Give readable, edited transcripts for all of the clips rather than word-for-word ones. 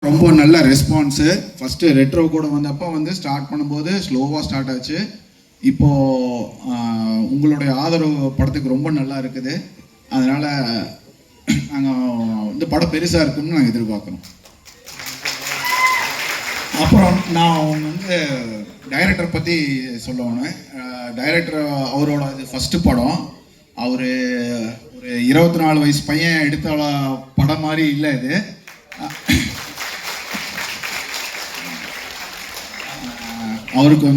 ரொம்ப நல்ல response. First retro கூட வந்தப்போ ஸ்டார்ட் பண்ணும்போது ஸ்லோவாக ஸ்டார்ட் ஆச்சு. இப்போது உங்களுடைய ஆதரவு படத்துக்கு ரொம்ப நல்லா இருக்குது. அதனால் நாங்கள் படம் பெருசாக இருக்குன்னு நாங்கள் எதிர்பார்க்குறோம். அப்புறம் நான் டைரக்டர் பற்றி சொல்லணும். டைரக்டர் அவரோட ஃபஸ்ட்டு படம். அவர் ஒரு 24 வயசு பையன் எடுத்த படம் மாதிரி இல்லை இது. அவருக்கு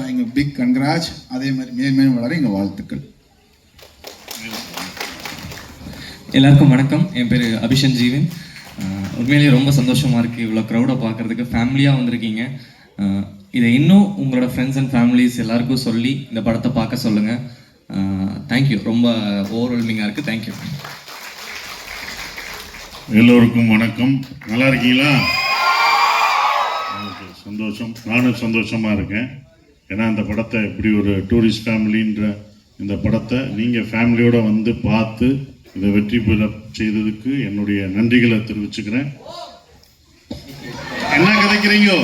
எங்கள் பிக் கன்கிராஜ். அதே மாதிரி மேன்மேலும் வளர எங்கள் வாழ்த்துக்கள். எல்லாருக்கும் வணக்கம். என் பேர் அபிஷன் ஜீவன். உண்மையிலேயே ரொம்ப சந்தோஷமாக இருக்குது இவ்வளோ க்ரௌடை பார்க்குறதுக்கு. ஃபேமிலியாக வந்திருக்கீங்க. இதை இன்னும் உங்களோட ஃப்ரெண்ட்ஸ் அண்ட் ஃபேமிலிஸ் எல்லாருக்கும் சொல்லி இந்த படத்தை பார்க்க சொல்லுங்கள். தேங்க்யூ. ரொம்ப ஓவர்வெல்மிங்காக இருக்குது. தேங்க்யூ. எல்லோருக்கும் வணக்கம். நல்லா இருக்கீங்களா? சந்தோஷம். நானும் சந்தோஷமாக இருக்கேன். ஏன்னா இந்த படத்தை இப்படி ஒரு டூரிஸ்ட் ஃபேமிலின்ற இந்த படத்தை நீங்கள் ஃபேமிலியோடு பார்த்து இதை வெற்றி பெற செய்ததுக்கு என்னுடைய நன்றிகளை தெரிவிச்சுக்கிறேன். என்ன கதைக்கிறீங்கோ?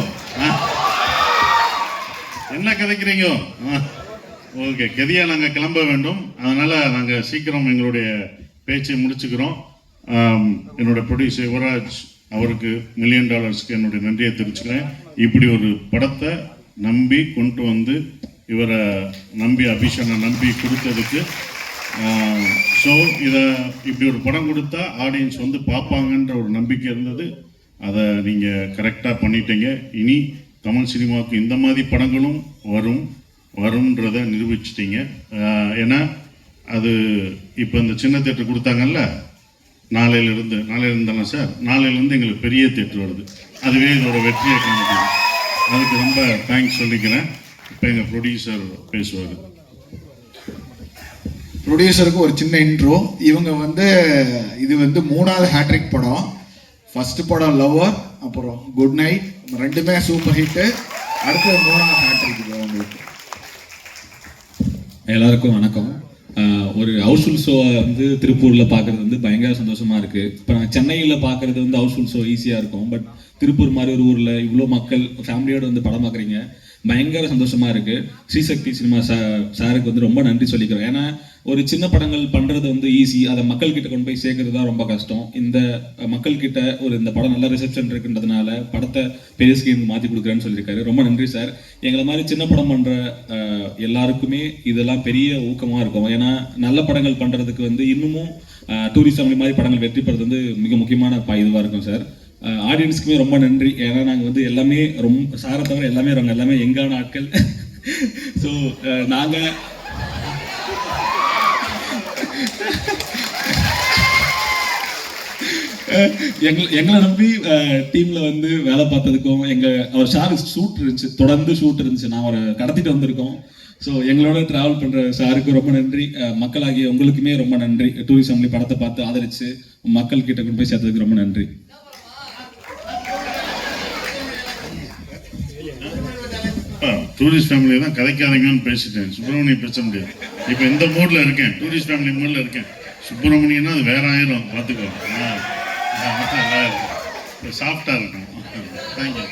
என்ன கதைக்கிறீங்கோ? ஓகே, கதியாக நாங்கள் கிளம்ப வேண்டும். அதனால் நாங்கள் சீக்கிரம் எங்களுடைய பேச்சை முடிச்சுக்கிறோம். என்னோட ப்ரொடியூசர் யுவராஜ் அவருக்கு $1 மில்லியன் என்னுடைய நன்றியை தெரிவிச்சுக்கிறேன். இப்படி ஒரு படத்தை நம்பி கொண்டு இவரை நம்பி அபிஷனை நம்பி கொடுத்ததுக்கு. ஸோ இதை இப்படி ஒரு படம் கொடுத்தா ஆடியன்ஸ் பார்ப்பாங்கன்ற ஒரு நம்பிக்கை இருந்தது. அதை நீங்கள் கரெக்டாக பண்ணிட்டீங்க. இனி தமிழ் சினிமாவுக்கு இந்த மாதிரி படங்களும் வரும்ன்றதை நிரூபிச்சிட்டிங்க. ஏன்னா அது இப்போ இந்த சின்ன தேட்டர் கொடுத்தாங்கல்ல, நாளையிலிருந்து தானே சார், நாளையிலேருந்து எங்களுக்கு பெரிய தேட்டர் வருது. அதுவே இதோட வெற்றியை காமிக்குது. அதுக்கு ரொம்ப தேங்க்ஸ் சொல்லிக்கிறேன். இப்போ எங்கள் ப்ரொடியூசர் பேசுவார். ப்ரொடியூசருக்கு ஒரு சின்ன இன்ட்ரோ. இவங்க இது 3வது ஹேட்ரிக் படம். ஃபஸ்ட்டு படம் லவ்வர், அப்புறம் குட் நைட், ரெண்டுமே சூப்பர் ஹிட்டு. அடுத்து 3வது ஹேட்ரிக் அவங்களுக்கு. எல்லாருக்கும் வணக்கம். ஒரு ஹவுஸ்ஃபுல் ஷோவை திருப்பூரில் பார்க்குறது பயங்கர சந்தோஷமாக இருக்குது. இப்போ நான் சென்னையில் பார்க்குறது ஹவுஸ்ஃபுல் ஷோ ஈஸியாக இருக்கும். பட் திருப்பூர் மாதிரி ஒரு ஊரில் இவ்வளோ மக்கள் ஃபேமிலியோடு படம் பார்க்குறீங்க, பயங்கர சந்தோஷமாக இருக்குது. ஸ்ரீசக்தி சினிமா சாருக்கு ரொம்ப நன்றி சொல்லிக்கிறோம். ஏன்னா ஒரு சின்ன படங்கள் பண்ணுறது ஈஸி, அதை மக்கள்கிட்ட கொண்டு போய் சேர்க்கறது தான் ரொம்ப கஷ்டம். இந்த மக்கள்கிட்ட இந்த படம் நல்ல ரிசப்ஷன் இருக்குன்றதுனால படத்தை பெரிய ஸ்கிரீன் மாற்றி கொடுக்குறேன்னு சொல்லியிருக்காரு. ரொம்ப நன்றி சார். எங்களை மாதிரி சின்ன படம் பண்ணுற எல்லாருக்குமே இதெல்லாம் பெரிய ஊக்கமாக இருக்கும். ஏன்னா நல்ல படங்கள் பண்ணுறதுக்கு இன்னமும் டூரிஸ்ட் ஃபேமிலி மாதிரி படங்கள் வெற்றி பெறது மிக முக்கியமான இதுவாக இருக்கும் சார். ஆடியன்ஸுக்குமே ரொம்ப நன்றி. ஏன்னா நாங்கள் எல்லாமே ரொம்ப சாரை தவிர எல்லாமே எங்கான ஆட்கள். ஸோ நாங்கள் எங்களை நம்பி டீம்ல வேலை பார்த்ததுக்கும் அவர் ஷூட் இருந்துச்சு, தொடர்ந்து ஷூட் இருந்துச்சு, நான் அவரை கடத்திட்டு வந்திருக்கோம். ஸோ எங்களோட டிராவல் பண்ற சாருக்கு ரொம்ப நன்றி. மக்களாகிய உங்களுக்குமே ரொம்ப நன்றி. டூரிஸ்ட் ஃபேமிலி படத்தை பார்த்து ஆதரிச்சு மக்கள் கிட்ட கொண்டு போய் சேர்த்ததுக்கு ரொம்ப நன்றி. டூரிஸ்ட் ஃபேமிலியை தான் கதைக்காதீங்கன்னு பேசிட்டேன். சுப்பிரமணியம் பேச முடியாது. இப்போ இந்த மோட்ல இருக்கேன், டூரிஸ்ட் ஃபேமிலி மோட்ல இருக்கேன். சுப்பிரமணியன்னா அது வேற ஆயிரும், பார்த்துக்கோ. நல்லா இருக்கும், சாஃப்டா இருக்கும். தேங்க்யூ.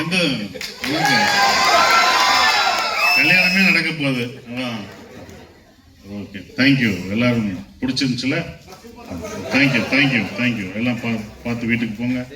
எந்த கல்யாணமே நடக்க போகுது. அதான். Okay, thank you. எல்லாரும் பிடிச்சிருந்துச்சுல? தேங்க்யூ. எல்லாம் பார்த்து வீட்டுக்கு போங்க.